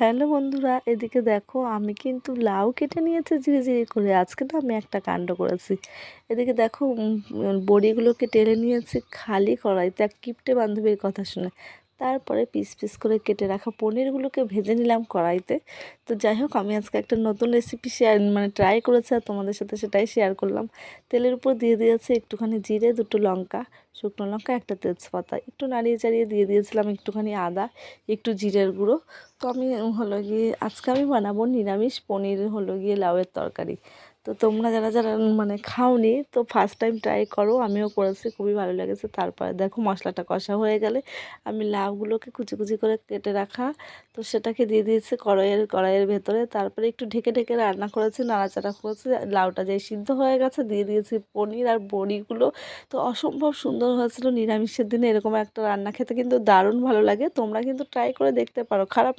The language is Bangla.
হ্যালো বন্ধুরা, এদিকে দেখো আমি কিন্তু লাউ কেটে নিয়েছি ঝিরিঝিরি করে। আজকে না আমি একটা কাণ্ড করেছি। এদিকে দেখো বড়িগুলোকে টেলে নিয়েছি খালি কড়াইতে এক কিপ্টে বান্ধবীর কথা শুনে। তারপরে পিস পিস করে কেটে রাখা পনিরগুলোকে ভেজে নিলাম কড়াইতে। তো যাই হোক, আমি আজকে একটা নতুন রেসিপি ট্রাই করেছি আর তোমাদের সাথে সেটাই শেয়ার করলাম। তেলের উপর দিয়ে দিয়েছে একটুখানি জিরে, দুটো লঙ্কা, শুকনো লঙ্কা, একটা তেজপাতা, একটু নাড়িয়ে চাড়িয়ে দিয়ে দিয়েছিলাম একটুখানি আদা, একটু জিরের গুঁড়ো। তো আমি আজকে আমি বানাবো নিরামিষ পনির লাউয়ের তরকারি। তো তোমরা যারা যারা খাওনি, তো ফার্স্ট টাইম ট্রাই করো, আমিও করেছি, খুবই ভালো লেগেছে। তারপরে দেখো মশলাটা কষা হয়ে গেলে আমি লাউগুলোকে কুচি কুচি করে কেটে রাখা, তো সেটাকে দিয়ে দিয়েছি কড়াইয়ের ভেতরে। তারপরে একটু ঢেকে ঢেকে রান্না করেছি, নাড়াচাড়া করেছি। লাউটা যেই সিদ্ধ হয়ে গেছে দিয়ে দিয়েছি পনির আর বড়িগুলো। তো অসম্ভব সুন্দর হয়েছিল। নিরামিষের দিনে এরকম একটা রান্না খেতে কিন্তু দারুণ ভালো লাগে। তোমরা কিন্তু ট্রাই করে দেখতে পারো, খারাপ